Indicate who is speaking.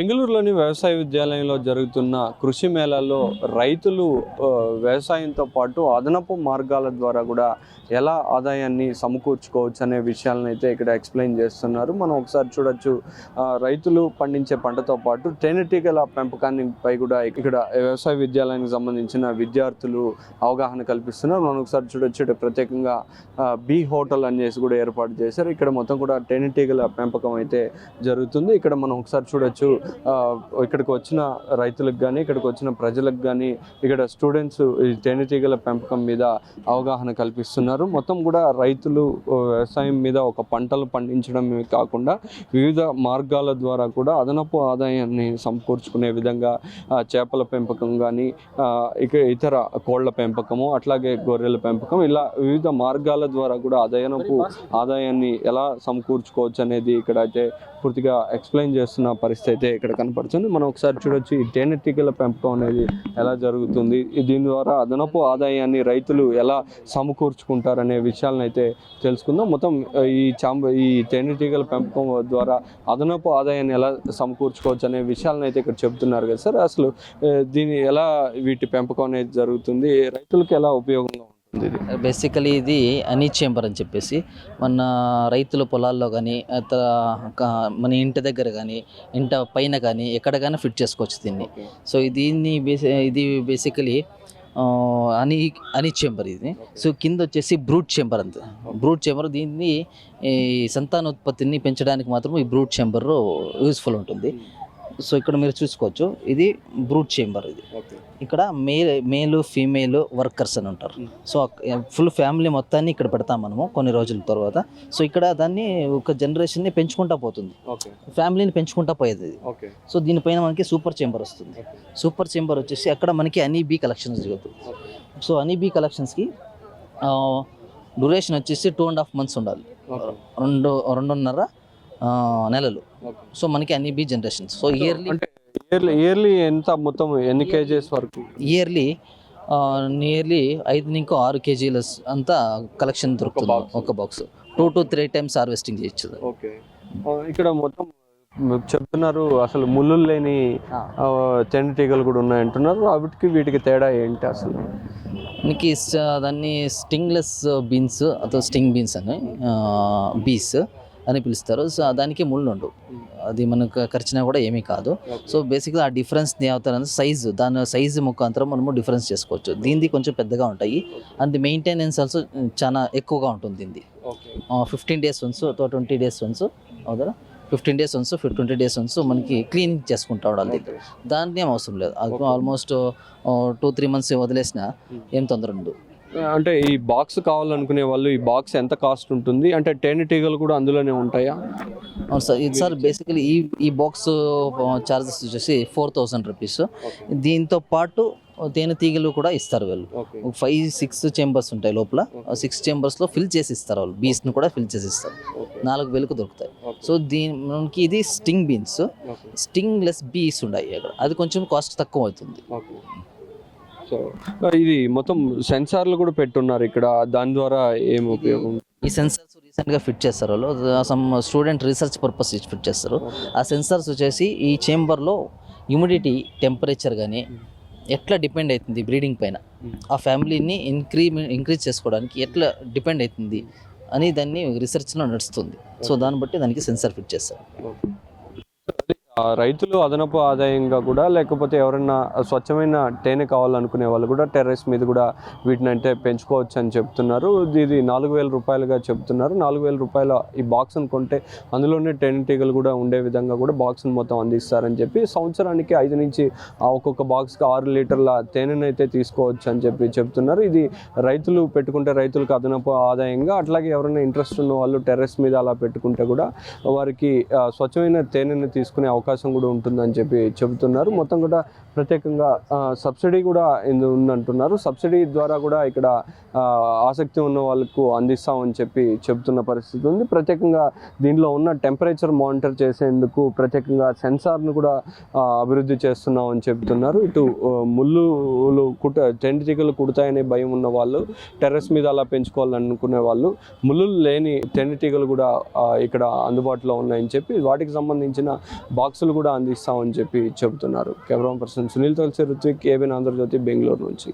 Speaker 1: బెంగళూరులోని వ్యవసాయ విద్యాలయంలో జరుగుతున్న కృషి మేళాల్లో రైతులు వ్యవసాయంతో పాటు అదనపు మార్గాల ద్వారా కూడా ఎలా ఆదాయాన్ని సమకూర్చుకోవచ్చు అనే విషయాలను అయితే ఇక్కడ ఎక్స్ప్లెయిన్ చేస్తున్నారు. మనం ఒకసారి చూడొచ్చు, రైతులు పండించే పంటతో పాటు తేనెటీగల పెంపకాన్నిపై కూడా ఇక్కడ వ్యవసాయ విద్యాలయానికి సంబంధించిన విద్యార్థులు అవగాహన కల్పిస్తున్నారు. మనం ఒకసారి చూడొచ్చు, ప్రత్యేకంగా బీ హోటల్ అనేసి కూడా ఏర్పాటు చేశారు. ఇక్కడ మొత్తం కూడా తేనెటీగల పెంపకం అయితే జరుగుతుంది. ఇక్కడ మనం ఒకసారి చూడొచ్చు, ఇక్కడికి వచ్చిన రైతులకు కానీ ఇక్కడికి వచ్చిన ప్రజలకు కానీ ఇక్కడ స్టూడెంట్స్ ఈ తేనెటీగల పెంపకం మీద అవగాహన కల్పిస్తున్నారు. మొత్తం కూడా రైతులు వ్యవసాయం మీద ఒక పంటలు పండించడమే కాకుండా వివిధ మార్గాల ద్వారా కూడా అదనపు ఆదాయాన్ని సమకూర్చుకునే విధంగా చేపల పెంపకం కానీ ఇతర కోళ్ల పెంపకము, అట్లాగే గొర్రెల పెంపకం, ఇలా వివిధ మార్గాల ద్వారా కూడా అదనపు ఆదాయాన్ని ఎలా సమకూర్చుకోవచ్చు అనేది ఇక్కడ అయితే పూర్తిగా ఎక్స్ప్లెయిన్ చేస్తున్న పరిస్థితి అయితే ఇక్కడ కనపడుతుంది. మనం ఒకసారి చూడొచ్చు, ఈ తేనెటీగల పెంపకం అనేది ఎలా జరుగుతుంది, దీని ద్వారా అదనపు ఆదాయాన్ని రైతులు ఎలా సమకూర్చుకుంటారనే విషయాలను అయితే తెలుసుకుందాం. మొత్తం ఈ తేనెటీగల పెంపకం ద్వారా అదనపు ఆదాయాన్ని ఎలా సమకూర్చుకోవచ్చు అనే విషయాలను అయితే ఇక్కడ చెబుతున్నారు కదా సార్. అసలు దీని ఎలా వీటి పెంపకం అనేది జరుగుతుంది, రైతులకు ఎలా ఉపయోగంగా ఉంటుంది?
Speaker 2: బేసికలీ ఇది హనీ చేంబర్ అని చెప్పేసి మన రైతుల పొలాల్లో కానీ మన ఇంటి దగ్గర కానీ ఇంటి పైన కానీ ఎక్కడ కానీ ఫిట్ చేసుకోవచ్చు దీన్ని. సో ఇది బేసికలీ హనీ చేంబర్ ఇది. సో కింద వచ్చేసి బ్రూట్ చేంబర్ అంతే. బ్రూట్ చేంబర్ దీన్ని ఈ సంతానోత్పత్తిని పెంచడానికి మాత్రం ఈ బ్రూట్ చేంబర్ యూస్ఫుల్ ఉంటుంది. సో ఇక్కడ మీరు చూసుకోవచ్చు, ఇది బ్రూట్ చేంబర్. ఇది ఇక్కడ మేలు ఫీమేల్ వర్కర్స్ అని ఉంటారు. సో ఫుల్ ఫ్యామిలీ మొత్తాన్ని ఇక్కడ పెడతాం మనము కొన్ని రోజుల తర్వాత. సో ఇక్కడ దాన్ని ఒక జనరేషన్ని పెంచుకుంటా పోతుంది, ఫ్యామిలీని పెంచుకుంటా పోయేది. సో దీనిపైన మనకి సూపర్ చేంబర్ వస్తుంది. సూపర్ చేంబర్ వచ్చేసి అక్కడ మనకి హనీ బీ కలెక్షన్స్ జరుగుతుంది. సో హనీ బీ కలెక్షన్స్కి డ్యూరేషన్ వచ్చేసి 2.5 months ఉండాలి, 2.5 నెలలు. సో మనకి honey bee generations. So
Speaker 1: yearly ఎంత మొత్తం ఎన్ని కేజీస్ వరకు?
Speaker 2: ఇయర్లీ నియర్లీ 5 నుంచి 6 kgs అంతా కలెక్షన్ దొరుకుతుంది ఒక బాక్స్. 2 to 3 times హార్వెస్టింగ్ చేయొచ్చు.
Speaker 1: ఓకే, ఇక్కడ మొత్తం చెప్తున్నారు అసలు ముళ్ళు లేని తేనెటీగలు కూడా ఉన్నాయంటున్నారు. వీటికి తేడా ఏంటి అసలు?
Speaker 2: మనకి దాన్ని స్టింగ్లెస్ బీన్స్ ಅಥವಾ స్టింగ్ బీన్స్ అని బీస్ అని పిలుస్తారు. సో దానికి ముళ్ళు ఉండవు, అది మనకు ఖర్చునా కూడా ఏమీ కాదు. సో బేసిక్గా ఆ డిఫరెన్స్ అవుతారని దాని సైజు ముఖాంతరం మనము డిఫరెన్స్ చేసుకోవచ్చు. దీనిది కొంచెం పెద్దగా ఉంటాయి అండ్ మెయింటెనెన్స్ ఆల్సో చాలా ఎక్కువగా ఉంటుంది. దీనిది 15 days once 20 days once అవుతారా, 15 days once 20 days once మనకి క్లీనింగ్ చేసుకుంటా ఉండాలి. దాన్ని ఏం అవసరం లేదు. ఆల్మోస్ట్ 2-3 months వదిలేసినా ఏం తొందర ఉండదు.
Speaker 1: అంటే ఈ బాక్స్ కావాలనుకునే వాళ్ళు ఈ బాక్స్ ఎంత కాస్ట్ ఉంటుంది? అంటే తేనెటీగలు కూడా అందులోనే ఉంటాయా?
Speaker 2: అవును సార్. ఇది సార్ బేసికలీ ఈ బాక్స్ చార్జెస్ వచ్చేసి 4,000 rupees. దీంతో పాటు తేనెటీగలు కూడా ఇస్తారు వీళ్ళు. 5-6 chambers ఉంటాయి లోపల. 6 chambers ఫిల్ చేసి ఇస్తారు వాళ్ళు. బీస్ని కూడా ఫిల్ చేసి ఇస్తారు. 4,000కు దొరుకుతాయి. సో మనకి ఇది స్టింగ్ బీన్స్, స్టింగ్లెస్ బీస్ ఉన్నాయి అక్కడ. అది కొంచెం కాస్ట్ తక్కువ అవుతుంది.
Speaker 1: సో ఇది మొత్తం సెన్సార్లు కూడా పెట్టున్నారు ఇక్కడ, దాని ద్వారా ఏం ఉపయోగం?
Speaker 2: ఈ సెన్సార్స్ రీసెంట్గా ఫిట్ చేస్తారు వాళ్ళు, some student research purpose fit చేస్తారు. ఆ సెన్సార్స్ వచ్చేసి ఈ చేంబర్లో హ్యూమిడిటీ, టెంపరేచర్ కానీ ఎట్లా డిపెండ్ అవుతుంది బ్రీడింగ్ పైన, ఆ ఫ్యామిలీని ఇంక్రీజ్ చేసుకోవడానికి ఎట్లా డిపెండ్ అవుతుంది అని దాన్ని రీసెర్చ్లో నడుస్తుంది. సో దాన్ని బట్టి దానికి సెన్సార్ ఫిట్ చేస్తారు.
Speaker 1: రైతులు అదనపు ఆదాయంగా కూడా, లేకపోతే ఎవరైనా స్వచ్ఛమైన తేనె కావాలనుకునే వాళ్ళు కూడా టెర్రస్ మీద కూడా వీటిని అంటే పెంచుకోవచ్చు అని చెప్తున్నారు. ఇది 4,000 రూపాయలుగా చెప్తున్నారు. 4,000 రూపాయల ఈ బాక్స్ని కొంటే అందులోనే తేనెటీగలు కూడా ఉండే విధంగా కూడా బాక్స్ని మొత్తం అందిస్తారని చెప్పి, సంవత్సరానికి 5 నుంచి ఒక్కొక్క బాక్స్కి 6 లీటర్ల తేనెను అయితే తీసుకోవచ్చు అని చెప్పి చెప్తున్నారు. ఇది రైతులు పెట్టుకుంటే రైతులకు అదనపు ఆదాయంగా, అట్లాగే ఎవరైనా ఇంట్రెస్ట్ ఉన్న వాళ్ళు టెర్రస్ మీద అలా పెట్టుకుంటే కూడా వారికి స్వచ్ఛమైన తేనెను తీసుకునే అవకాశం కూడా ఉంటుందని చెప్పి చెబుతున్నారు. మొత్తం కూడా ప్రత్యేకంగా సబ్సిడీ కూడా ఉందంటున్నారు. సబ్సిడీ ద్వారా కూడా ఇక్కడ ఆసక్తి ఉన్న వాళ్ళకు అందిస్తామని చెప్పి చెబుతున్న పరిస్థితి ఉంది. ప్రత్యేకంగా దీనిలో ఉన్న టెంపరేచర్ మానిటర్ చేసేందుకు ప్రత్యేకంగా సెన్సార్ను కూడా అభివృద్ధి చేస్తున్నామని చెబుతున్నారు. ఇటు ముళ్ళులు తేనెటీగలు కుడతాయనే భయం ఉన్న వాళ్ళు, టెర్రస్ మీద అలా పెంచుకోవాలనుకునే వాళ్ళు, ముళ్ళు లేని తేనెటీగలు కూడా ఇక్కడ అందుబాటులో ఉన్నాయని చెప్పి వాటికి సంబంధించిన బాక్స్ బాక్సులు కూడా అందిస్తామని చెప్పి చెబుతున్నారు. కెమెరా పర్సన్ సునీల్ తొలసి, రుత్విక్, ఏబిన్ ఆంధ్రజ్యోతి, బెంగళూరు నుంచి.